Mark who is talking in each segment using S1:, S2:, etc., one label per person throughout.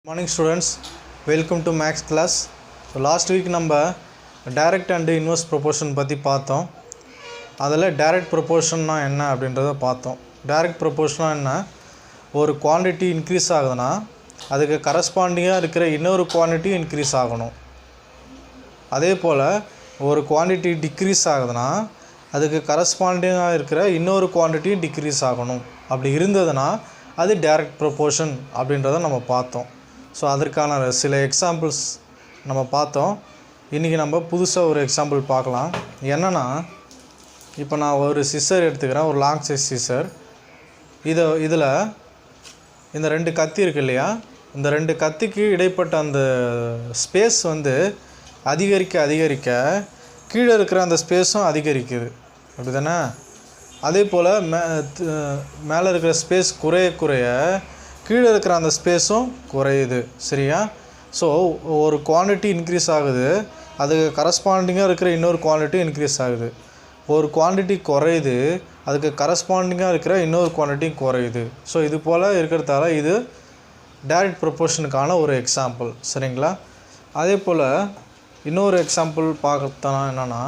S1: Morning students, welcome to max class. So last week நம்ம direct and inverse proportion பற்றி பார்த்தோம். அதில் direct proportionனா என்ன அப்படின்றத பார்த்தோம். direct proportionனா என்ன, ஒரு குவான்டிட்டி இன்க்ரீஸ் ஆகுதுன்னா அதுக்கு கரஸ்பாண்டிங்காக இருக்கிற இன்னொரு குவான்டிட்டி இன்க்ரீஸ் ஆகணும். அதே போல் ஒரு குவான்டிட்டி டிக்ரீஸ் ஆகுதுன்னா அதுக்கு கரஸ்பாண்டிங்காக இருக்கிற இன்னொரு குவான்டிட்டி டிக்ரீஸ் ஆகணும். அப்படி இருந்ததுன்னா அது டைரக்ட் ப்ரொபோர்ஷன் அப்படின்றத நம்ம பார்த்தோம். ஸோ அதற்கான சில எக்ஸாம்பிள்ஸ் நம்ம பார்த்தோம். இன்றைக்கி நம்ம புதுசாக ஒரு எக்ஸாம்பிள் பார்க்கலாம். என்னென்னா, இப்போ நான் ஒரு சிசர் எடுத்துக்கிறேன், ஒரு லாங் சைஸ் சிசர். இதில் இந்த ரெண்டு கத்தி இருக்குது இல்லையா, இந்த ரெண்டு கத்திக்கு இடைப்பட்ட அந்த ஸ்பேஸ் அதிகரிக்க கீழே இருக்கிற அந்த ஸ்பேஸும் அதிகரிக்குது, அப்படி தானே? அதே போல் மேலே இருக்கிற ஸ்பேஸ் குறைய கீழே இருக்கிற அந்த ஸ்பேஸும் குறையுது, சரியா? ஸோ ஒரு குவான்டிட்டி இன்க்ரீஸ் ஆகுது, அதுக்கு கரஸ்பாண்டிங்காக இருக்கிற இன்னொரு குவான்டிட்டி இன்க்ரீஸ் ஆகுது. ஒரு குவான்டிட்டி குறையுது, அதுக்கு கரஸ்பாண்டிங்காக இருக்கிற இன்னொரு குவான்டிட்டி குறையுது. ஸோ இது போல் இருக்கிறதால இது டைரக்ட் ப்ரொபோர்ஷனுக்கான ஒரு எக்ஸாம்பிள், சரிங்களா? அதே போல் இன்னொரு எக்ஸாம்பிள் பார்த்தோன்னா என்னென்னா,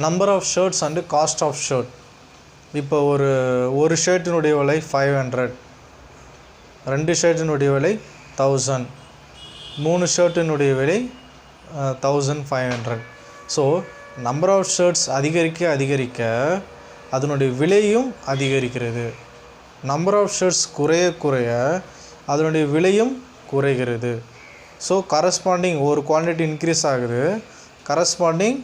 S1: number of shirts and cost of shirt. இப்போ ஒரு ஷர்ட்டினுடைய விலை 500, 2 ஷர்ட்டினுடைய விலை 1000, 3 ஷர்ட்டினுடைய விலை 1500. ஸோ நம்பர் ஆஃப் ஷர்ட்ஸ் அதிகரிக்க அதனுடைய விலையும் அதிகரிக்கிறது. நம்பர் ஆஃப் ஷர்ட்ஸ் குறைய அதனுடைய விலையும் குறைகிறது. ஸோ கரஸ்பாண்டிங் ஒரு குவான்டிட்டி இன்க்ரீஸ் ஆகுது, கரஸ்பாண்டிங்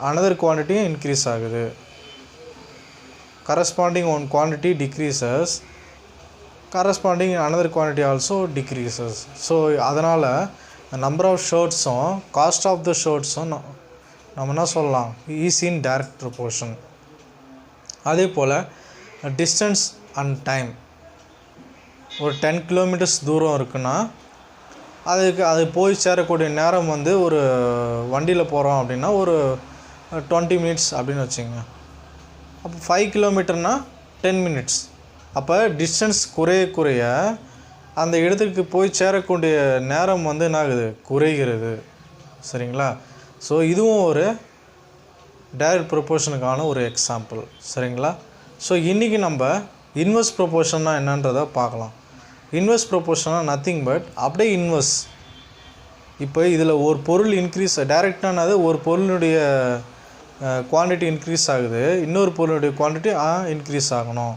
S1: அனதர் குவான்டிட்டி இன்க்ரீஸ் ஆகுது. corresponding one quantity decreases, corresponding another quantity also decreases. So அதனால் number of shirtsம் cost of the shirtsம் நம்ம என்ன சொல்லலாம், is in direct proportion. அதே போல் distance and time. ஒரு 10 kilometers தூரம் இருக்குன்னா அது போய் சேரக்கூடிய நேரம் ஒரு வண்டியில் போகிறோம் அப்படின்னா ஒரு 20 minutes அப்படின்னு வச்சுங்க. அப்போ 5 கிலோமீட்டர்னா 10 minutes. அப்போ டிஸ்டன்ஸ் குறைய அந்த இடத்துக்கு போய் சேரக்கூடிய நேரம் என்ன ஆகுது, குறைகிறது, சரிங்களா? ஸோ இதுவும் ஒரு டைரக்ட் ப்ரொபோர்ஷனுக்கான ஒரு எக்ஸாம்பிள், சரிங்களா? ஸோ இன்றைக்கி நம்ம இன்வெர்ஸ் ப்ரொபோர்ஷன்னா என்னன்றதை பார்க்கலாம். இன்வெர்ஸ் ப்ரொபோர்ஷனா நத்திங் பட் அப்படியே இன்வெர்ஸ். இப்போ இதில் ஒரு பொருள் இன்க்ரீஸ், டைரெக்டானது ஒரு பொருளுடைய குவான்டிட்டி இன்க்ரீஸ் ஆகுது, இன்னொரு பொருளுடைய குவான்டிட்டி இன்க்ரீஸ் ஆகணும்.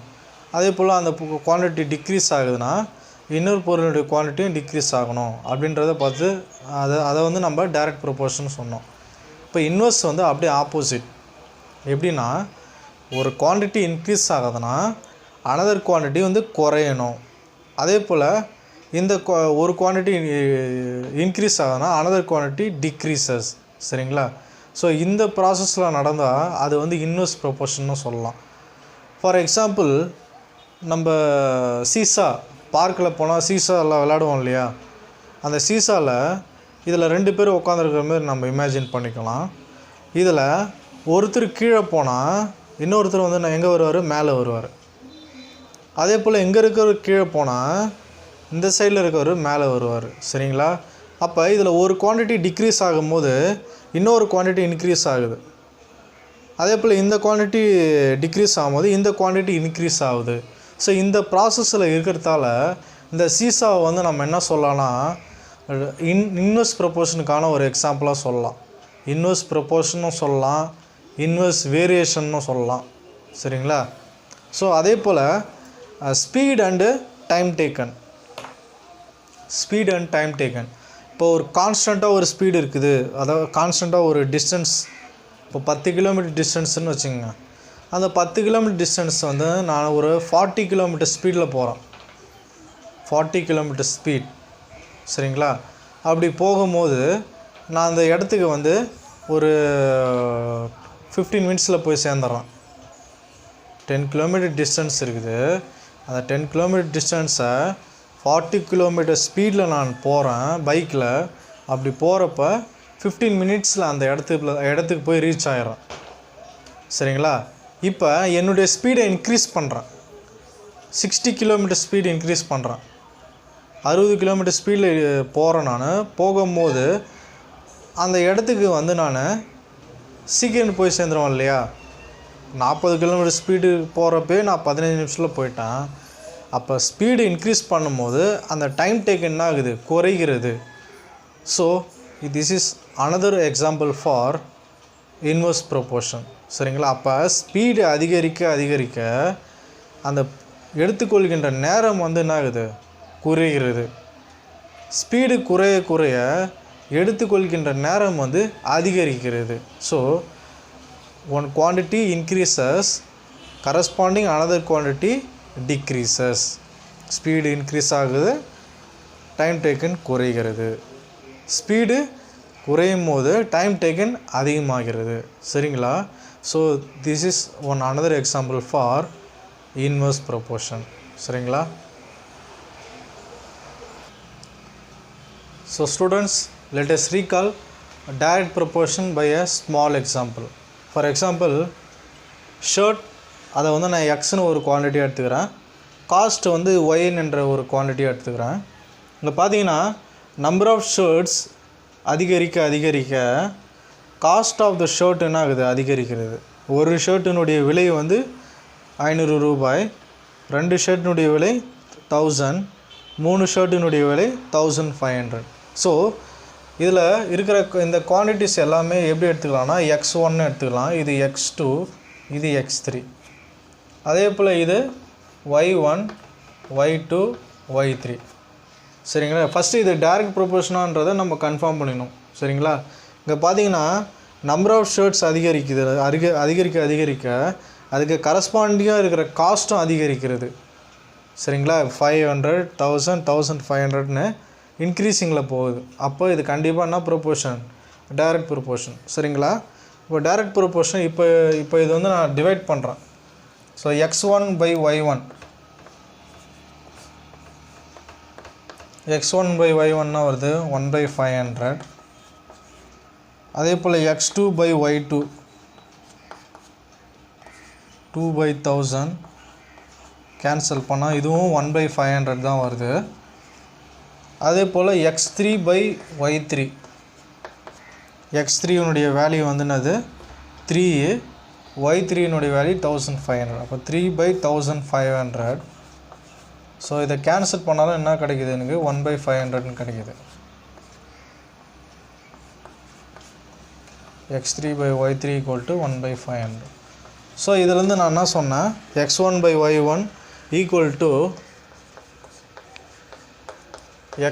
S1: அதே போல் அந்த குவான்டிட்டி டிக்ரீஸ் ஆகுதுன்னா இன்னொரு பொருளுடைய குவான்டிட்டியும் டிக்ரீஸ் ஆகணும் அப்படின்றத பார்த்து அதை நம்ம டைரக்ட் ப்ரொபோர்ஷன் சொன்னோம். இப்போ இன்வெர்ஸ் அப்படியே ஆப்போசிட். எப்படின்னா, ஒரு குவான்டிட்டி இன்க்ரீஸ் ஆகுதுன்னா அனதர் குவான்டிட்டி குறையணும். அதே போல் இந்த ஒரு குவான்டிட்டி இன்க்ரீஸ் ஆகுதுன்னா அனதர் குவான்டிட்டி டிக்ரீசஸ், சரிங்களா? ஸோ இந்த ப்ராசஸில் நடந்தால் அது இன்வெர்ஸ் ப்ரொபோர்ஷன்னு சொல்லலாம். ஃபார் எக்ஸாம்பிள், நம்ம சீசா பார்க்கில் போனால் சீசாவில் விளையாடுவோம் இல்லையா, அந்த சீசாவில் இதில் 2 பேர் உட்காந்துருக்கிற மாதிரி நம்ம இமேஜின் பண்ணிக்கலாம். இதில் ஒருத்தர் கீழே போனால் இன்னொருத்தர் எங்கே வருவார், மேலே வருவார். அதே போல் எங்கே இருக்கிறவர் கீழே போனால் இந்த சைடில் இருக்கிறவர் மேலே வருவார், சரிங்களா? அப்போ இதில் ஒரு குவான்டிட்டி டிக்ரீஸ் ஆகும்போது இன்னொரு குவான்டிட்டி இன்க்ரீஸ் ஆகுது. அதே போல் இந்த குவான்டிட்டி டிக்ரீஸ் ஆகும்போது இந்த குவான்டிட்டி இன்க்ரீஸ் ஆகுது. ஸோ இந்த ப்ராசஸில் இருக்கிறதால இந்த சீசாவை நம்ம என்ன சொல்லலாம்னா இன்வெர்ஸ் ப்ரொபோர்ஷனுக்கான ஒரு எக்ஸாம்பிளாக சொல்லலாம். இன்வெர்ஸ் ப்ரொபோர்ஷனும் சொல்லலாம், இன்வெர்ஸ் வேரியேஷன்னும் சொல்லலாம், சரிங்களா? ஸோ அதே போல் ஸ்பீட் அண்டு டைம் டேக்கன். இப்போ ஒரு கான்ஸ்டண்ட்டாக ஒரு ஸ்பீடு இருக்குது, அதாவது கான்ஸ்டண்ட்டாக ஒரு டிஸ்டன்ஸ். இப்போ 10 கிலோமீட்டர் டிஸ்டன்ஸ்னு வச்சுக்கோங்க. அந்த 10 கிலோமீட்டர் டிஸ்டன்ஸ் நான் ஒரு 40 கிலோமீட்டர் ஸ்பீடில் போகிறேன், 40 கிலோமீட்டர் ஸ்பீட், சரிங்களா? அப்படி போகும்போது நான் அந்த இடத்துக்கு ஒரு 15 மினிட்ஸில் போய் சேர்ந்துடுறேன். 10 கிலோமீட்டர் டிஸ்டன்ஸ் இருக்குது, அந்த 10 கிலோமீட்டர் டிஸ்டன்ஸை 40 கிலோமீட்டர் ஸ்பீடில் நான் போகிறேன் பைக்கில். அப்படி போகிறப்ப 15 மினிட்ஸில் அந்த இடத்துக்கு போய் ரீச் ஆகிடுறேன், சரிங்களா? இப்போ என்னுடைய ஸ்பீடை இன்க்ரீஸ் பண்ணுறேன், 60 கிலோமீட்டர் ஸ்பீடு இன்க்ரீஸ் பண்ணுறேன். 60 கிலோமீட்டர் ஸ்பீடில் போகிறேன். நான் போகும்போது அந்த இடத்துக்கு வந்து நான் சீக்கிரம் போய் சேர்ந்துருவேன் இல்லையா? 40 கிலோமீட்டர் ஸ்பீடு போகிறப்பே நான் 15 நிமிஷத்தில் போயிட்டேன். அப்போ ஸ்பீடு இன்க்ரீஸ் பண்ணும்போது அந்த டைம் டேக் என்ன ஆகுது? குறைகிறது. So this is another example for inverse proportion. சரிங்களா? அப்போ ஸ்பீடு அதிகரிக்க அதிகரிக்க அந்த எடுத்துக்கொள்கின்ற நேரம் வந்து என்ன ஆகுது? குறைகிறது. ஸ்பீடு குறைய குறைய எடுத்துக்கொள்கின்ற நேரம் வந்து அதிகரிக்கிறது. So one quantity increases, corresponding another quantity decreases. Speed increase ஆகுது, டைம் டேக்கன் குறைகிறது. ஸ்பீடு குறையும் போது டைம் டேக்கன் அதிகமாகிறது. சரிங்களா? So this is one another example for inverse proportion. சரிங்களா? So students, let us recall direct proportion by a small example. For example, shirt அதை வந்து நான் எக்ஸ்னு ஒரு குவான்டிட்டி எடுத்துக்கிறேன், காஸ்ட் வந்து ஒய்ன் என்ற ஒரு குவான்டிட்டி எடுத்துக்கிறேன். இங்கே பார்த்தீங்கன்னா நம்பர் ஆஃப் ஷர்ட்ஸ் அதிகரிக்க அதிகரிக்க காஸ்ட் ஆஃப் த ஷர்ட் என்ன ஆகுது? அதிகரிக்கிறது. ஒரு ஷர்ட்டினுடைய விலை வந்து 500 ரூபாய், 2 ஷர்ட்டினுடைய விலை 1000, 3 ஷர்ட்டினுடைய விலை 1500. ஸோ இதில் இருக்கிற இந்த குவான்டிட்டிஸ் எல்லாமே எப்படி எடுத்துக்கலாம்னா x1 எடுத்துக்கலாம், இது x2, இது x3. அதே போல் இது y1, y2, y3. சரிங்களா? ஃபஸ்ட்டு இது டைரக்ட் ப்ரொபோர்ஷனான்றதை நம்ம கன்ஃபார்ம் பண்ணிடணும். சரிங்களா? இங்கே பார்த்தீங்கன்னா நம்பர் ஆஃப் ஷர்ட்ஸ் அதிகரிக்குது, அதிகரிக்க அதிகரிக்க அதுக்கு கரஸ்பாண்டிங்காக இருக்கிற காஸ்ட்டும் அதிகரிக்கிறது. சரிங்களா? 500, 1000, 1500ன்னு இன்க்ரீஸிங்கில் போகுது. அப்போ இது கண்டிப்பாக என்ன ப்ரொபோர்ஷன்? Direct proportion. சரிங்களா? இப்போ டைரக்ட் ப்ரொபோர்ஷன் இப்போ இது வந்து நான் டிவைட் பண்ணுறேன். So x1 by y1, x1 by y1 வருது 1/500. அதே போல் x2 by y2 2/1000 கேன்சல் பண்ணால் இதுவும் 1/500 தான் வருது. அதே போல் x3 by y3, x3னுடைய வேல்யூ வந்து என்னது? 3, y3னுடைய வேல்யூ 1500. அப்போ 3/1500. ஸோ இதை கேன்சல் பண்ணாலும் என்ன கிடைக்குது? எனக்கு 1/500ன்னு கிடைக்குது. x3 by y3 equal to 1/500. So இதிலேருந்து நான் என்ன சொன்னேன்? x1 by y1 equal to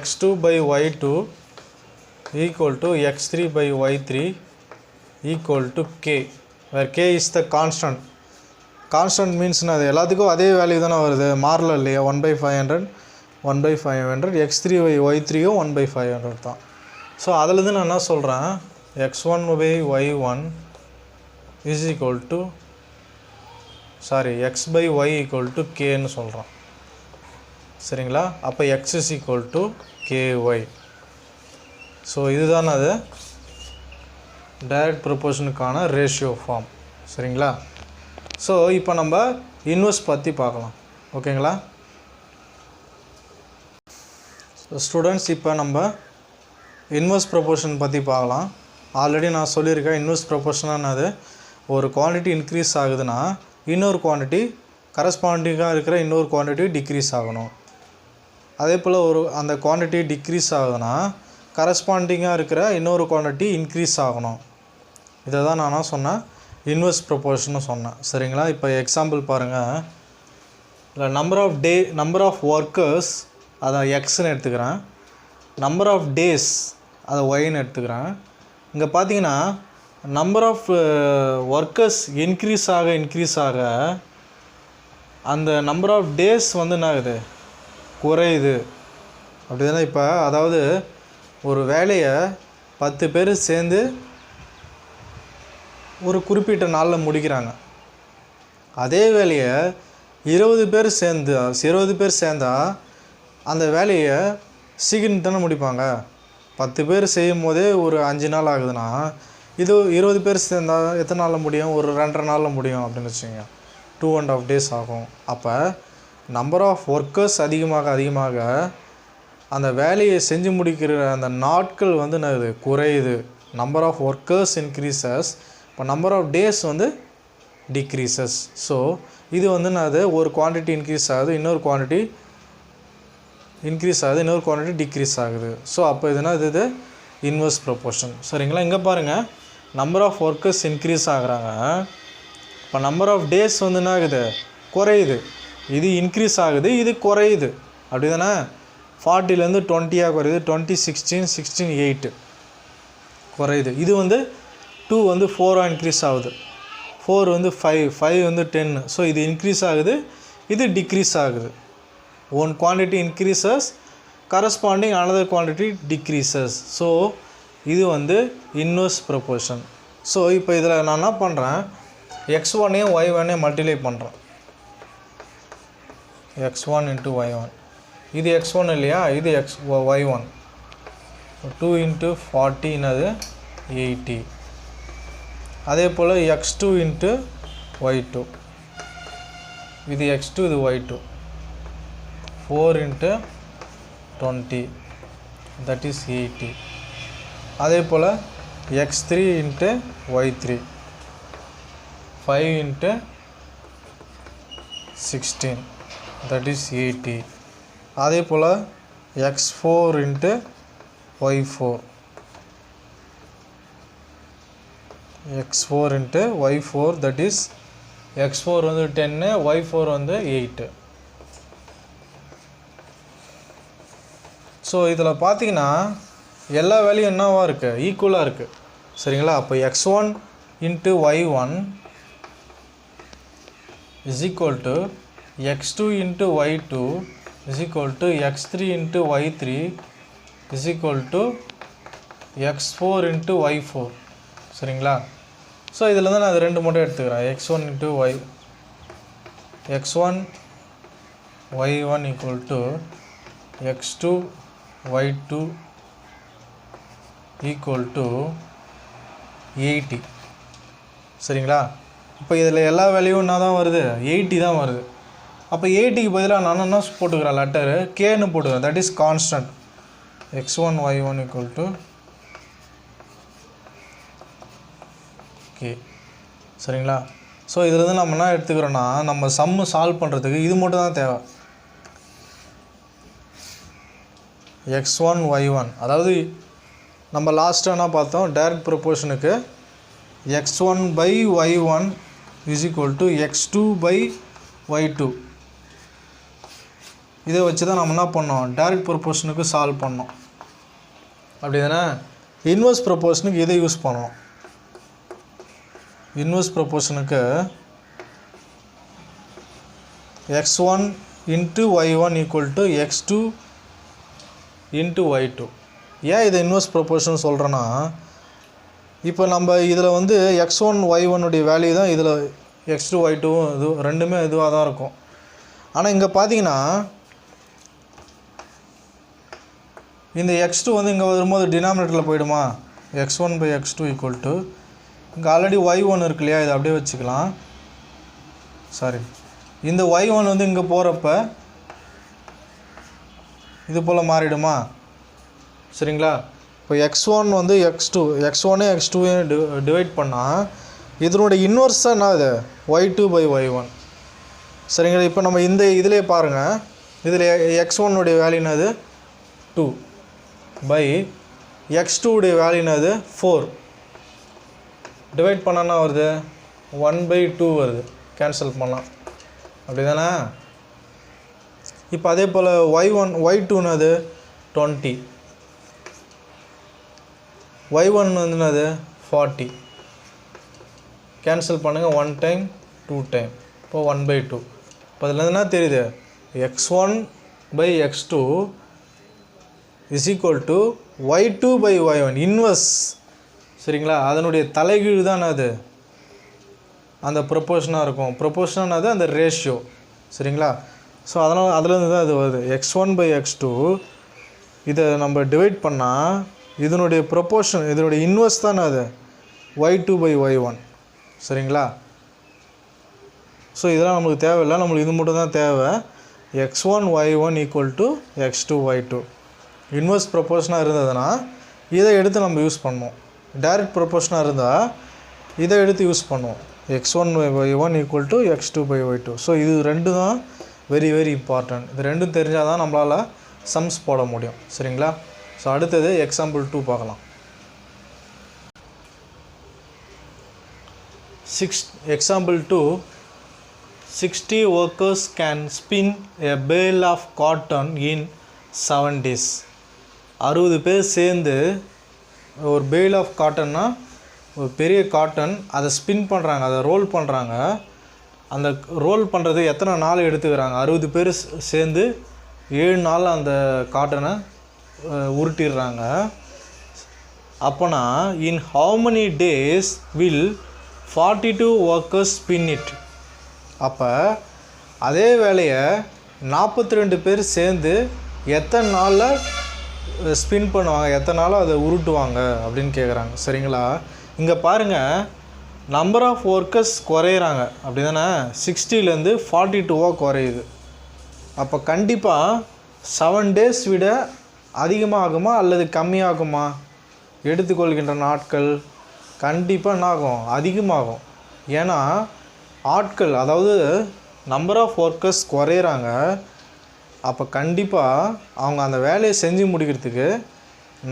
S1: x2 by y2 equal to x3 by y3 equal to k, where k is the constant. Constant means அது எல்லாத்துக்கும் அதே வேல்யூ தானே வருது, மாறல இல்லையா? 1/500, 1/500. x3 by y3யும் 1/500 தான். ஸோ அதிலேருந்து நான் என்ன சொல்கிறேன்? x1 by y1 is equal to x by y equal to kன்னு சொல்கிறோம். சரிங்களா? அப்போ x is equal to ky. So இதுதான் அது டைரக்ட் ப்ரொபோர்ஷனுக்கான ரேஷியோ ஃபார்ம். சரிங்களா? ஸோ இப்போ நம்ம இன்வெர்ஸ் பற்றி பார்க்கலாம். ஓகேங்களா? ஸ்டூடெண்ட்ஸ், இப்போ நம்ம இன்வெர்ஸ் ப்ரொபோர்ஷன் பற்றி பார்க்கலாம். ஆல்ரெடி நான் சொல்லியிருக்கேன், இன்வெர்ஸ் ப்ரொபோர்ஷனானது ஒரு குவான்டிட்டி இன்க்ரீஸ் ஆகுதுன்னா இன்னொரு குவான்டிட்டி கரஸ்பாண்டிங்காக இருக்கிற இன்னொரு குவான்டிட்டி டிக்ரீஸ் ஆகணும். அதே போல் அந்த குவான்டிட்டி டிக்ரீஸ் ஆகுதுன்னா கரஸ்பாண்டிங்காக இருக்கிற இன்னொரு குவான்டிட்டி இன்க்ரீஸ் ஆகணும். இதை தான் நான் சொன்னேன், இன்வெர்ஸ் ப்ரொபோர்ஷன்னு சொன்னேன். சரிங்களா? இப்போ எக்ஸாம்பிள் பாருங்கள். இல்லை நம்பர் ஆஃப் ஒர்க்கர்ஸ் அதை எக்ஸ்ன்னு எடுத்துக்கிறேன், நம்பர் ஆஃப் டேஸ் அதை ஒய்ன்னு எடுத்துக்கிறேன். இங்கே பார்த்தீங்கன்னா நம்பர் ஆஃப் ஒர்க்கர்ஸ் இன்க்ரீஸ் ஆக அந்த நம்பர் ஆஃப் டேஸ் வந்து என்ன ஆகுது? குறையுது. அப்படி தானே? இப்போ அதாவது ஒரு வேலையை 10 பேர் சேர்ந்து ஒரு குறிப்பிட்ட நாளில் முடிக்கிறாங்க. அதே வேலையை 20 பேர் சேர்ந்தால் அந்த வேலையை சீக்கிரம் தானே முடிப்பாங்க. 10 பேர் செய்யும் போதே ஒரு 5 நாள் ஆகுதுன்னா இது 20 பேர் சேர்ந்தால் எத்தனை நாளில் முடியும்? ஒரு 2.5 நாளில் முடியும் அப்படின்னு வச்சுக்கோங்க. 2.5 days ஆகும். அப்போ நம்பர் ஆஃப் ஒர்க்கர்ஸ் அதிகமாக அந்த வேலையை செஞ்சு முடிக்கிற அந்த நாட்கள் வந்து என்னது குறையுது. நம்பர் ஆஃப் ஒர்க்கர்ஸ் இன்க்ரீசஸ், இப்போ நம்பர் ஆஃப் டேஸ் வந்து டிக்ரீசஸ். ஸோ இது வந்து என்னது ஒரு குவான்டிட்டி இன்க்ரீஸ் ஆகுது, இன்னொரு குவான்டிட்டி இன்க்ரீஸ் ஆகுது, இன்னொரு குவான்டிட்டி டிக்ரீஸ் ஆகுது. ஸோ அப்போ இதுனா இது இன்வெர்ஸ் ப்ரொபோர்ஷன். சரிங்களா? இங்கே பாருங்கள், நம்பர் ஆஃப் ஒர்க்கர்ஸ் இன்க்ரீஸ் ஆகுறாங்க, இப்போ நம்பர் ஆஃப் டேஸ் வந்து என்ன ஆகுது குறையுது. இது இன்க்ரீஸ் ஆகுது, இது குறையுது. அப்படி தானே? 40லேருந்து 20 குறையுது, 20 16 16 8 குறையுது. இது வந்து 2 வந்து 4 இன்க்ரீஸ் ஆகுது, 4 வந்து 5 5 வந்து 10. ஸோ இது இன்க்ரீஸ் ஆகுது, இது டிக்ரீஸ் ஆகுது. One quantity increases, corresponding another quantity decreases. So இது வந்து இன்வெர்ஸ் ப்ரொபோர்ஷன். ஸோ இப்போ இதில் நான் என்ன பண்ணுறேன், x1ஐயும் y1ஐயும் மல்டிப்ளை பண்ணுறேன். x1 into y1, இது x1 இல்லையா, இது y1. 2 into 40 என்னது 80. அதே போல் x2 into y2, இது x2 இது y2. 4 into 20, that is 80. அதே போல் x3 into y3, 5 into 16, that is 80. அதே போல் x4 into y4, x4 into y4, that is x4 வந்து 10, y4 வந்து 8. ஸோ இதில் பார்த்தீங்கன்னா எல்லா வேல்யூம் என்னவாக இருக்குது, ஈக்குவலாக இருக்குது. சரிங்களா? அப்போ x1 into y1 is equal to x2 into y2 is equal to x3 into y3 is equal to x4 into y4. சரிங்களா? ஸோ இதில் தான் நான் அது ரெண்டு மட்டும் எடுத்துக்கிறேன். x1 into x1 y1 equal to x2 y2 equal to 80. சரிங்களா? இப்போ இதில் எல்லா வேல்யூவும் என்ன தான் வருது, 80 தான் வருது. அப்போ 80க்கு பதிலாக நான் என்ன போட்டுக்கிறேன், லெட்டரு கேன்னு போட்டுக்கிறேன். That is constant. x1 y1 equal to k. சரிங்களா? ஸோ இதில் வந்து நம்ம என்ன எடுத்துக்கிறோன்னா, நம்ம சம்மு சால்வ் பண்ணுறதுக்கு இது மட்டும் தான் தேவை. x1 y1, அதாவது நம்ம லாஸ்ட்டாக என்ன பார்த்தோம், direct ப்ரொபோர்ஷனுக்கு x1 by y1 is equal to x2 by y2. இதை வச்சு தான் நம்ம என்ன பண்ணோம், டைரக்ட் ப்ரொபோர்ஷனுக்கு சால்வ் பண்ணோம். அப்படி தானே? இன்வெர்ஸ் ப்ரொபோர்ஷனுக்கு இதை யூஸ் பண்ணோம். இன்வெர்ஸ் ப்ரொபோர்ஷனுக்கு x1 into y1 equal to x2 into y2. ஏன் இதை இன்வெர்ஸ் ப்ரொபோர்ஷன் சொல்கிறேன்னா, இப்போ நம்ம இதில் வந்து x1 y1 உடைய வேல்யூ தான் இதில் x2 y2வும் இது ரெண்டுமே இதுவாக தான் இருக்கும். ஆனால் இங்கே பார்த்தீங்கன்னா இந்த x2 வந்து இங்கே வரும்போது டினாமினேட்டரில் போயிடுமா, x1 by x2 equal to இங்கே ஆல்ரெடி y1 இருக்கு இல்லையா, இதை அப்படியே வச்சுக்கலாம். சாரி, இந்த y1 வந்து இங்கே போகிறப்ப இது போல் மாறிடுமா. சரிங்களா? இப்போ x1 வந்து x1 x2 டிவைட் பண்ணால் இதனுடைய இன்வெர்ஸாக என்ன இது y2 by y1. சரிங்களா? இப்போ நம்ம இந்த இதிலே பாருங்கள், இதில் x1 உடைய வேல்யூ என்னது 2 by x2 உடைய வேல்யூ என்னது 4. டிவைட் பண்ணான்னா வருது 1 by 2 வருது, கேன்சல் பண்ணலாம். அப்படி தானே? இப்போ அதே போல் y2 என்னது 20, y1 வந்து என்னது 40. கேன்சல் பண்ணுங்கள், 1 டைம் 2 டைம், இப்போ 1 by 2. இப்போ அதில் என்ன தெரியுது, x1 by x2 is equal to y2 by y1 inverse. சரிங்களா? அதனுடைய தலைகீழ் தான் அது அந்த ப்ரொபோர்ஷனாக இருக்கும். ப்ரொபோர்ஷனானது அந்த ரேஷியோ. சரிங்களா? ஸோ அதனால் அதுலேருந்து தான் இது வருது. x1 by x2 இதை நம்ம டிவைட் பண்ணால் இதனுடைய ப்ரொபோர்ஷன், இதனுடைய இன்வெர்ஸ் தானே அது y2 by y1. சரிங்களா? ஸோ இதெல்லாம் நம்மளுக்கு தேவையில்லை, நம்மளுக்கு இது மட்டும் தான் தேவை. x1 y1 equal to x2 y2. Inverse ப்ரொபோர்ஷனாக இருந்ததுன்னா இதை எடுத்து நம்ம யூஸ் பண்ணுவோம். டைரக்ட் ப்ரொபோர்ஷனாக இருந்தால் இதை எடுத்து யூஸ் பண்ணுவோம். x1/y1 = x2/y2. ஸோ இது ரெண்டு தான் வெரி வெரி இம்பார்ட்டன்ட். இது ரெண்டும் தெரிஞ்சால் தான் நம்மளால் சம்ஸ் போட முடியும். சரிங்களா? ஸோ அடுத்தது எக்ஸாம்பிள் 2 பார்க்கலாம். Example 2, 60 workers can spin a bale of cotton in 7 days. 60 பேர் சேர்ந்து ஒரு பேல் ஆஃப் காட்டன்னா ஒரு பெரிய காட்டன் அதை ஸ்பின் பண்ணுறாங்க, அதை ரோல் பண்ணுறாங்க. அந்த ரோல் பண்ணுறது எத்தனை நாள் எடுத்துக்கிறாங்க? 60 பேர் சேர்ந்து 7 நாள் அந்த காட்டனை உருட்டிடுறாங்க. அப்போனா in how many days will 42 workers spin it? அப்போ அதே வேலையை 42 பேர் சேர்ந்து எத்தனை நாளில் ஸ்பின் பண்ணுவாங்க, எத்தனை நாள் அதை உருட்டுவாங்க அப்படின்னு கேட்குறாங்க. சரிங்களா? இங்கே பாருங்கள், நம்பர் ஆஃப் ஒர்க்கர்ஸ் குறையிறாங்க அப்படி தானே, 60லேருந்து 42 குறையுது. அப்போ கண்டிப்பாக 7 days விட அதிகமாக ஆகுமா அல்லது கம்மியாகுமா? எடுத்துக்கொள்கின்ற நாட்கள் கண்டிப்பாக என்ன ஆகும்? அதிகமாகும். ஏன்னா ஆட்கள், அதாவது நம்பர் ஆஃப் ஒர்க்கர்ஸ் குறையிறாங்க. அப்போ கண்டிப்பாக அவங்க அந்த வேலையை செஞ்சு முடிக்கிறதுக்கு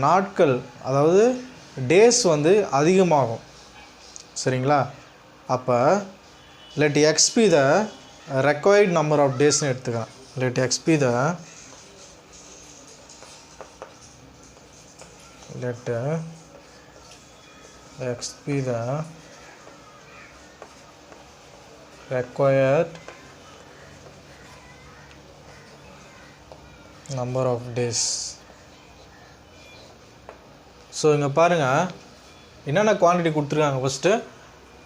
S1: நாட்கள், அதாவது டேஸ் வந்து அதிகமாகும். சரிங்களா? அப்போ let x be the required number of daysன்னு எடுத்துக்கிறேன். let x be the required number of days. So இங்கே பாருங்கள், என்னென்ன குவான்டிட்டி கொடுத்துருக்காங்க. First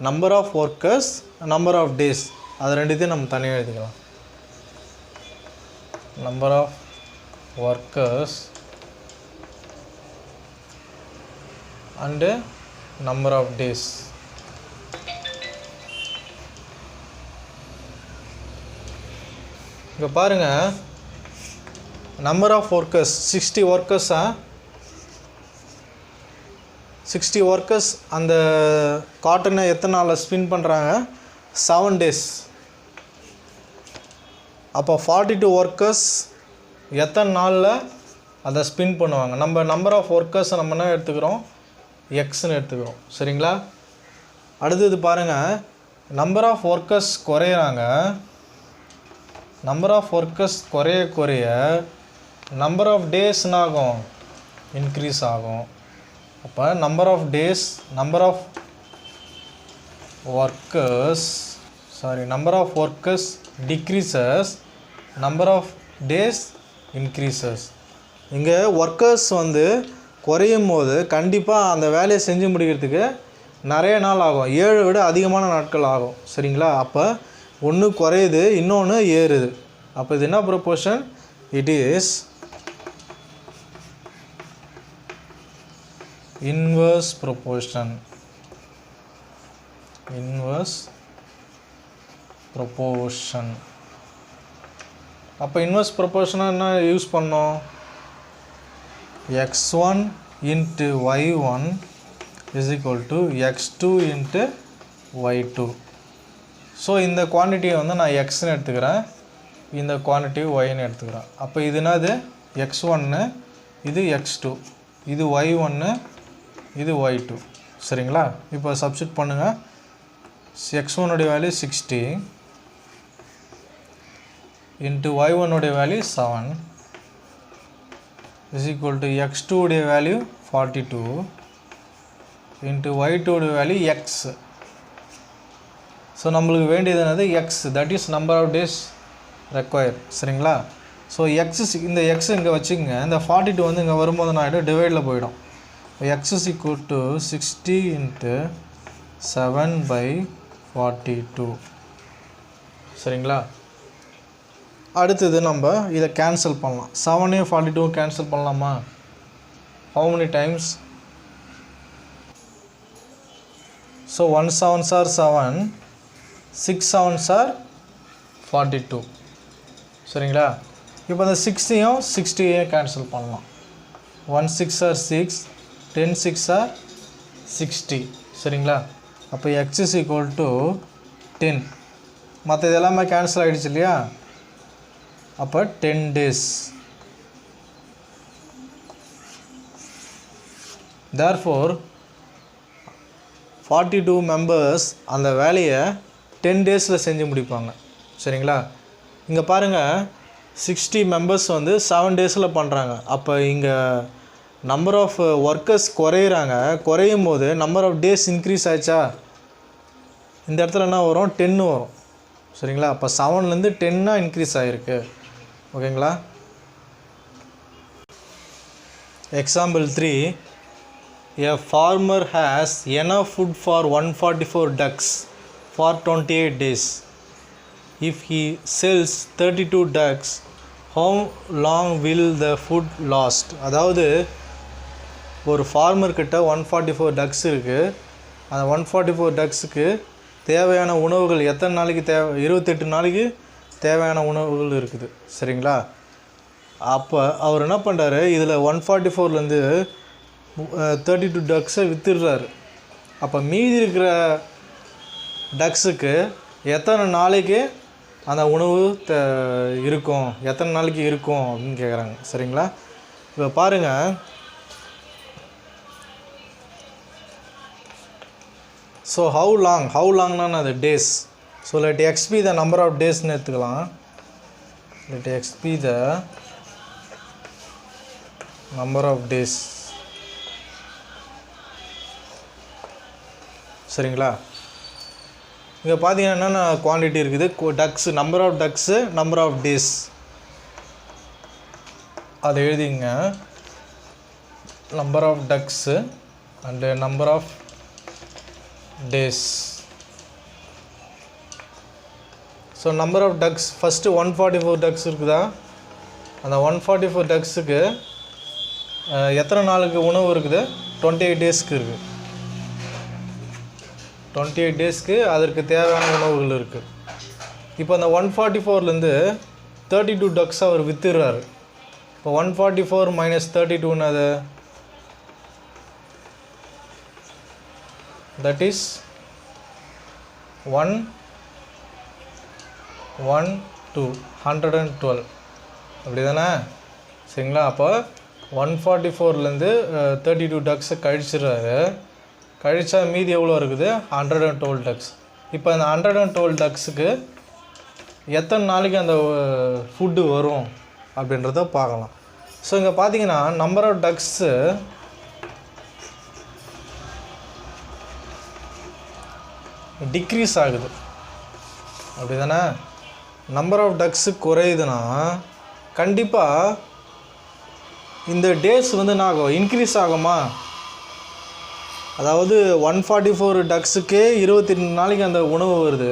S1: number of workers, number of days, அது ரெண்டுத்தையும் நம்ம தனியாக எழுதிக்கலாம். Number of workers and number of days. இங்கே பாருங்கள், நம்பர் ஆஃப் ஒர்க்கர்ஸ் 60 ஒர்க்கர்ஸா, 60 ஒர்க்கர்ஸ் அந்த காட்டனை எத்தனை நாளில் ஸ்பின் பண்ணுறாங்க? 7 days. அப்போ 42 ஒர்க்கர்ஸ் எத்தனை நாளில் அதை ஸ்பின் பண்ணுவாங்க? நம்ம நம்பர் ஆஃப் ஒர்க்கர்ஸை நம்ம என்ன எடுத்துக்கிறோம்? எக்ஸ்ன்னு எடுத்துக்கிறோம். சரிங்களா? அடுத்தது பாருங்கள், நம்பர் ஆஃப் ஒர்க்கர்ஸ் குறையிறாங்க. நம்பர் ஆஃப் ஒர்க்கர்ஸ் குறைய நம்பர் ஆஃப் டேஸ்ன்னு ஆகும்? இன்க்ரீஸ் ஆகும். அப்போ number of days, number of workers decreases, number of days increases. இங்கே ஒர்க்கர்ஸ் வந்து குறையும் போது கண்டிப்பாக அந்த வேலையை செஞ்சு முடிக்கிறதுக்கு நிறைய நாள் ஆகும், 7 விட அதிகமான நாட்கள் ஆகும். சரிங்களா? அப்போ ஒன்று குறையுது, இன்னொன்று ஏறுது. அப்போ இது என்ன proportion? It is inverse proportion. அப்போ இன்வெர்ஸ் ப்ரொபோர்ஷனாக என்ன யூஸ் பண்ணோம்? x1 into y1 is equal to x2 into y2. So இந்த குவான்டிட்டியை வந்து நான் எக்ஸ்ன்னு எடுத்துக்கிறேன், இந்த குவான்டிட்டி ஒய்ன்னு எடுத்துக்கிறேன். அப்போ இது என்னது? x1, இது x2, இது y1, இது y2. சரிங்களா? இப்போ சப்ஸ்டிட் பண்ணுங்கள். x1 உடைய வேல்யூ 60 இன்ட்டு y1 உடைய value 7 is equal to x2 உடைய வேல்யூ 42 இன்ட்டு y2 உடைய வேல்யூ x. ஸோ நம்மளுக்கு வேண்டியது என்னது? x, that is number of days required. சரிங்களா? ஸோ இந்த எக்ஸ் இங்கே வச்சுக்கோங்க. இந்த 42 வந்து இங்கே வரும்போது நான் ஆகிடும், டிவைடில் போயிடும். x is equal to 60 into 7/42. சரிங்களா? அடுத்தது நம்ம இதை கேன்சல் பண்ணலாம். 7 42 கேன்சல் பண்ணலாமா? how many times? So 1 7s are 7, 6 7s are 42. சரிங்களா? இப்போ அந்த 60யும் 60யும் கேன்சல் பண்ணலாம். 1 6 are 6, 10 6 are 60 சரிங்களா. அப்போ x is equal to 10. மற்ற இதெல்லாமே கேன்சல் ஆகிடுச்சு இல்லையா. அப்போ 10 days. therefore 42 members அந்த வேலையை 10 daysல செஞ்சு முடிப்பாங்க சரிங்களா. இங்கே பாருங்கள் 60 members வந்து 7 daysல பண்ணுறாங்க. அப்போ இங்கே நம்பர் ஆஃப் ஒர்க்கர்ஸ் குறையும் போது நம்பர் ஆஃப் டேஸ் இன்க்ரீஸ் ஆச்சா. இந்த இடத்துல என்ன வரும் 10 வரும் சரிங்களா. அப்போ 7லேருந்து 10 இன்க்ரீஸ் ஆகிருக்கு ஓகேங்களா. Example 3, a farmer has enough food for 144 ducks for 28 days. If he sells 32 ducks, how long will the food last? அதாவது ஒரு ஃபார்மர்கிட்ட 144 டக்ஸ் இருக்குது. அந்த 144 டக்ஸுக்கு தேவையான உணவுகள் எத்தனை நாளைக்கு 28 நாளைக்கு தேவையான உணவுகள் இருக்குது சரிங்களா. அப்போ அவர் என்ன பண்ணுறாரு, இதில் 144லேருந்து 32 டக்ஸை விற்றுடுறாரு. அப்போ மீதி இருக்கிற டக்ஸுக்கு எத்தனை நாளைக்கு அந்த உணவு இருக்கும், எத்தனை நாளைக்கு இருக்கும் அப்படின்னு கேட்குறாங்க சரிங்களா. இப்போ பாருங்கள், ஸோ ஹவு லாங்னா அது days. So let x be the number of டேஸ்ன்னு எடுத்துக்கலாம். Let x be the number of days சரிங்களா. இங்கே பார்த்தீங்கன்னா என்னென்ன குவான்டிட்டி இருக்குது, ducks number of ducks number of days அதை எழுதிங்க. Number of ducks and number of days. So number of ducks first 144 ducks இருக்குதா. அந்த 144 டக்ஸுக்கு எத்தனை நாளுக்கு உணவு இருக்குது, 28 டேஸ்க்கு இருக்குது. 28 டேஸ்க்கு அதற்கு தேவையான உணவுகள் இருக்குது. இப்போ அந்த 144லேருந்து 32 டக்ஸ் அவர் விற்றுறாரு. இப்போ 144 மைனஸ் 32 அது that is 112 அப்படி தானே சரிங்களா. அப்போ 144லேருந்து 32 டக்ஸை கழிச்சிடுறாரு. கழிச்சா மீதி எவ்வளோ இருக்குது, 112 டக்ஸ். இப்போ அந்த 112 டக்ஸுக்கு எத்தனை நாளைக்கு அந்த ஃபுட்டு வரும் அப்படின்றத பார்க்கலாம். ஸோ இங்கே பார்த்தீங்கன்னா நம்பர் ஆஃப் டக்ஸு டிக்ரீஸ் ஆகுது அப்படி தானே. நம்பர் ஆஃப் டக்ஸு குறையுதுன்னா கண்டிப்பாக இந்த டேஸ் வந்து என்ன ஆகும், இன்க்ரீஸ் ஆகுமா. அதாவது 144 டக்ஸுக்கே 28 நாளைக்கு அந்த உணவு வருது.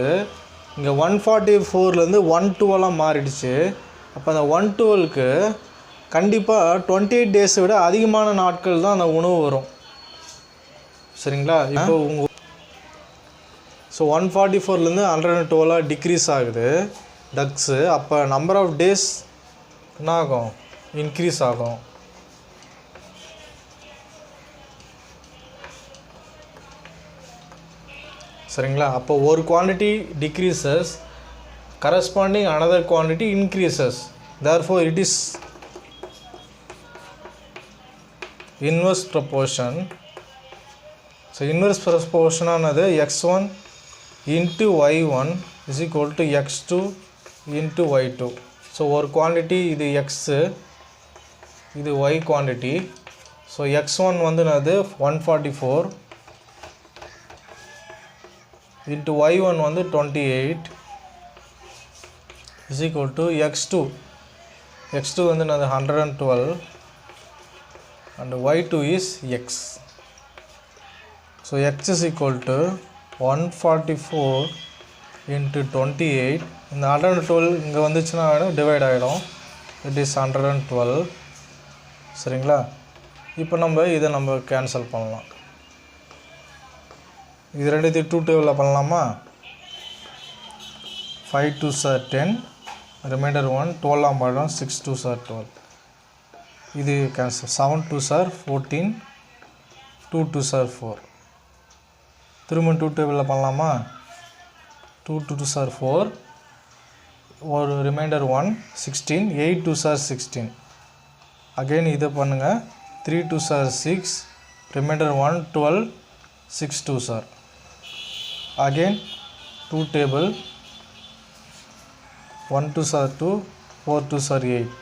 S1: இங்கே 144லேருந்து 112 மாறிடுச்சு. அப்போ அந்த 112க்கு கண்டிப்பாக 28 டேஸை விட அதிகமான நாட்கள் தான் அந்த உணவு வரும் சரிங்களா. இப்போ உங்கள் ஸோ 144லேருந்து 112 டிக்ரீஸ் ஆகுது டக்ஸு. அப்போ நம்பர் ஆஃப் டேஸ் என்ன ஆகும், இன்க்ரீஸ் ஆகும். சரிங்களா. அப்போ ஒரு quantity decreases, corresponding another quantity increases. therefore it is inverse proportion. So inverse proportion ஆனது x1 into y1 is equal to x2 into y2. So ஒரு குவான்டிட்டி இது எக்ஸு, இது y குவான்டிட்டி. ஸோ x1 வந்து அது 144 into y1 வந்து 28 is equal to x2 வந்து அது 112 and y2 is x. So x is equal to 144 into 28. இந்த 112 இங்கே வந்துச்சுன்னா டிவைட் ஆகிடும். இட் இஸ் 112 சரிங்களா. இப்போ நம்ம இதை நம்ம கேன்சல் பண்ணலாம். இது ரெண்டுத்தையும் 2 டேபிளில் பண்ணலாமா. 5 2s are 10, reminder 1, 12 6 2s are 12. இது cancel. 7 2s are 14, 2 2s are 4. திரும்ப 2 டேபிளில் பண்ணலாமா? 2 2s are 4, ஒரு ரிமைண்டர் 1 16, 8 2s are 16. அகெயின் இதை பண்ணுங்கள். 3 2s are 6, remainder 1 12, 6 2s are. Again 2 table 1 2s are 2, 4 2s are 8.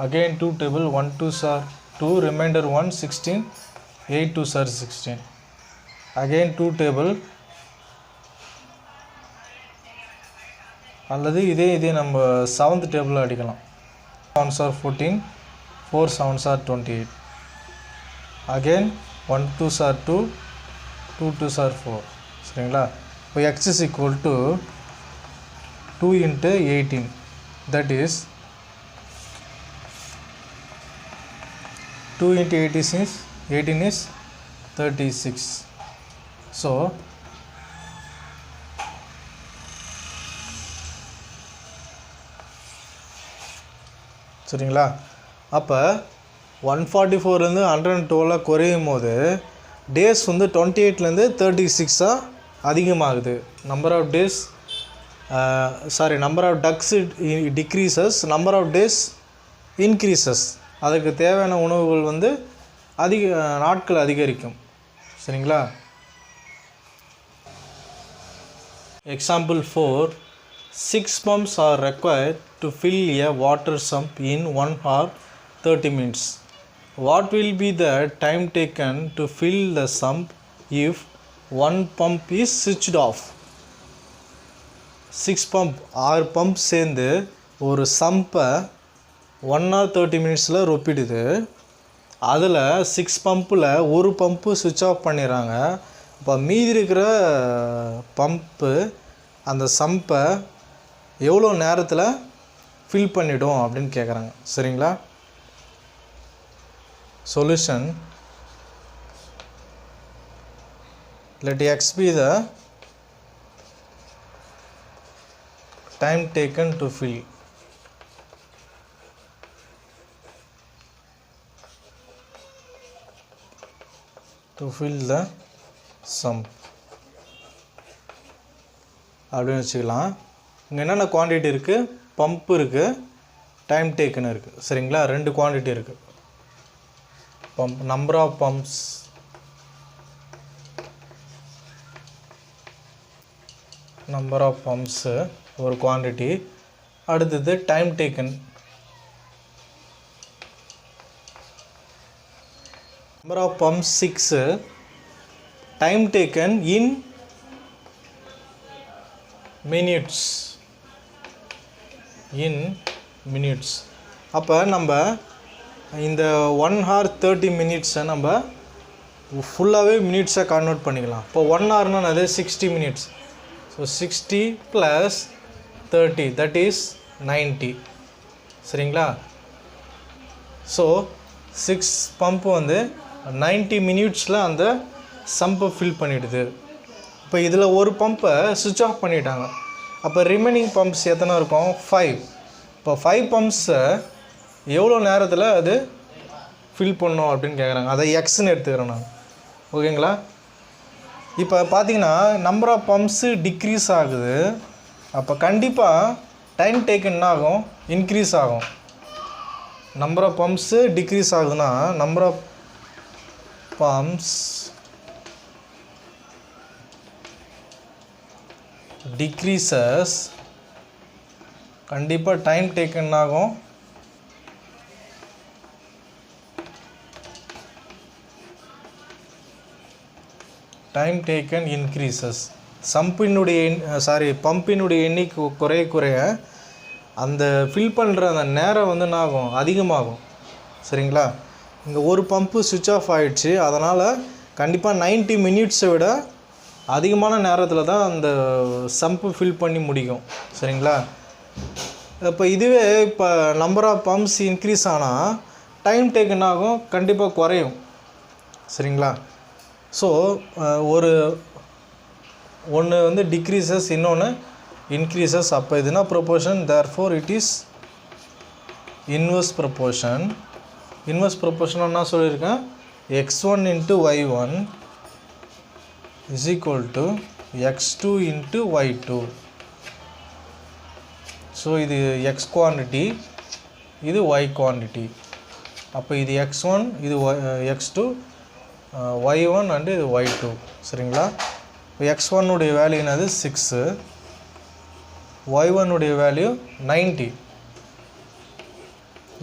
S1: Again 2 table 1 2s are 2, remainder 1 16, 8 2s are 16. Again 2 table அல்லது இதே நம்ம 7th table அடிக்கலாம். 7s are 14, 4 7s are 28. Again 1 2s are 2, 2 2s are 4. சரிங்களா? இப்போ x is equal to 2 into 18, that is 2 into 18 is 36. So சரிங்களா? அப்போ 144லேருந்து 112 குறையும் போது டேஸ் வந்து 28லேருந்து 36 அதிகமாகுது. Number of days number of ducks decreases, number of days increases. அதுக்கு தேவையான உணவுகள் வந்து நாட்கள் அதிகரிக்கும். சரிங்களா? Example 4, 6 pumps are required to fill a water sump in 1 hour 30 minutes. What will be the time taken to fill the sump if one pump is switched off? 6 pump 6 pump சேர்ந்து ஒரு சம்பை 1 hour 30 minutesல ரொப்பிடுது. அதில் 6 பம்பில் ஒரு pump சுவிட்ச் of பண்ணிடுறாங்க. இப்போ மீதி இருக்கிற pump அந்த சம்பை எவ்வளோ நேரத்தில் ஃபில் பண்ணிடும் அப்படின்னு கேட்குறாங்க. சரிங்களா? Solution, let x be the time taken to fill. To fill the sump அப்படின்னு வச்சுக்கலாம். இங்கே என்னென்ன குவான்டிட்டி இருக்குது? பம்ப் இருக்குது, டைம் டேக்கன் இருக்குது. சரிங்களா? 2 குவான்டிட்டி இருக்குது. Pump number of pumps, number of pumps ஒரு குவான்டிட்டி. அடுத்தது time taken. Number of pumps 6, time taken in minutes. அப்போ நம்ம இந்த 1 hour 30 minutes நம்ம ஃபுல்லாகவே மினிட்ஸை கன்வெர்ட் பண்ணிக்கலாம். இப்போ 1 hourனா அது 60 minutes. So 60 + 30, that is 90. சரிங்களா? ஸோ 6 பம்ப் வந்து 90 minutesல அந்த சம்பை ஃபில் பண்ணிவிடுது. இப்போ இதில் ஒரு பம்பை சுவிட்ச் ஆஃப் பண்ணிட்டாங்க. அப்போ ரிமைனிங் பம்ப்ஸ் எத்தனை இருக்கும்? 5. இப்போ 5 பம்ப்ஸை எவ்வளோ நேரத்தில் அது ஃபில் பண்ணோம் அப்படின்னு கேட்குறாங்க. அதை எக்ஸ்ன்னு எடுத்துக்கிறேன் நான். ஓகேங்களா? இப்போ பார்த்தீங்கன்னா நம்பர் ஆஃப் பம்ப்ஸு டிக்ரீஸ் ஆகுது. அப்போ கண்டிப்பாக டைம் டேக்கன் ஆகும், இன்க்ரீஸ் ஆகும். நம்பர் ஆஃப் பம்ப்ஸு டிக்ரீஸ் ஆகுதுன்னா நம்பர் ஆஃப் pumps decreases, கண்டிப்பாக டைம் டேக்கன் ஆகும், டைம் டேக்கன் இன்க்ரீசஸ். பம்பினுடைய எண்ணிக்கை குறைய அந்த ஃபில் பண்ணுற அந்த நேரம் வந்து என்ன ஆகும்? அதிகமாகும். சரிங்களா? இங்கே ஒரு பம்பு சுவிட்ச் ஆஃப் ஆகிடுச்சு. அதனால் கண்டிப்பாக 90 minutesஸை விட அதிகமான நேரத்தில் தான் அந்த சம்பு ஃபில் பண்ணி முடிக்கும். சரிங்களா? இப்போ இதுவே இப்போ நம்பர் ஆஃப் பம்ப்ஸ் இன்க்ரீஸ் ஆனால் டைம் டேக்கன் ஆகும், கண்டிப்பாக குறையும். சரிங்களா? ஸோ ஒன்று வந்து டிக்ரீசஸ், இன்னொன்று இன்க்ரீசஸ். அப்போ இதுனா proportion, therefore it is inverse proportion என்ன சொல்லியிருக்கேன், x1 into y1 is equal to x2 into y2. So இது x குவான்டிட்டி, இது y குவான்டிட்டி. அப்போ இது x1, இது x2, y1 அண்டு இது y2. சரிங்களா? இப்போ x1 உடைய வேல்யூ என்னது 6, y1 உடைய வேல்யூ 90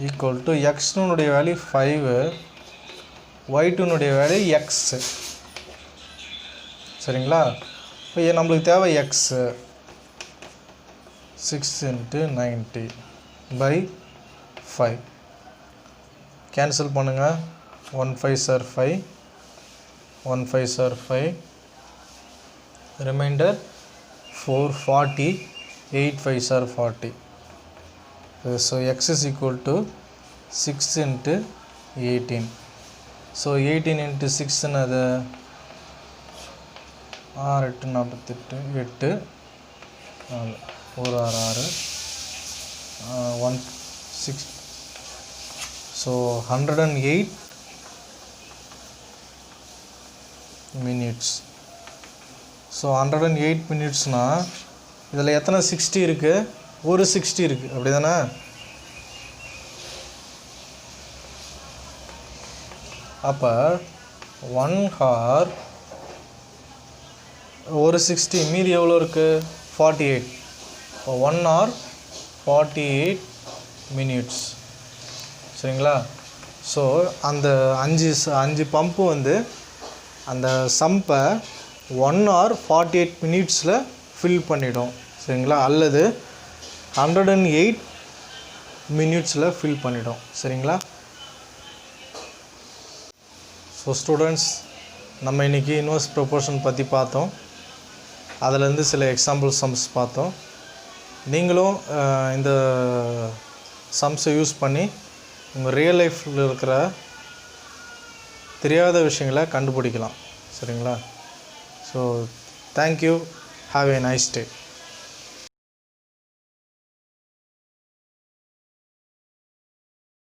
S1: ஈக்குவல் டு x2 உடைய வேல்யூ 5, y2 உடைய வேல்யூ x. சரிங்களா? இப்போ நம்மளுக்கு தேவை x 6 into 90 by 5. கேன்சல் பண்ணுங்கள். 1 5s are 5, 1 5s are 5, reminder 4 40, 8 5s are 40. So x is equal to 6 into 18. So 18 into 6 என்னது 6 8 48 8 4 6 6 1 6. So 108 minutes. ஸோ 108 மினிட்ஸ்னால் இதில் எத்தனை 60 இருக்குது, ஒரு 60 இருக்குது, அப்படி தானே? அப்போ 1 hour ஒரு 60, மீதி எவ்வளோ இருக்குது 48. இப்போ 1 hour 48 minutes. சரிங்களா? ஸோ அந்த 5 பம்பு வந்து அந்த சம்பை 1 hour 48 மினிட்ஸில் ஃபில் பண்ணிடும். சரிங்களா? அல்லது 108 மினிட்ஸில் ஃபில் பண்ணிடும். சரிங்களா? ஸோ ஸ்டூடெண்ட்ஸ், நம்ம இன்றைக்கி இன்வெர்ஸ் ப்ரொபோர்ஷன் பற்றி பார்த்தோம். அதிலேருந்து சில எக்ஸாம்பிள் சம்ஸ் பார்த்தோம். நீங்களும் இந்த சம்ஸை யூஸ் பண்ணி உங்கள் ரியல் லைஃப்பில் இருக்கிற தெரியாத விஷயங்களை கண்டுபிடிக்கலாம். சரிங்களா? So thank you. Have a nice day.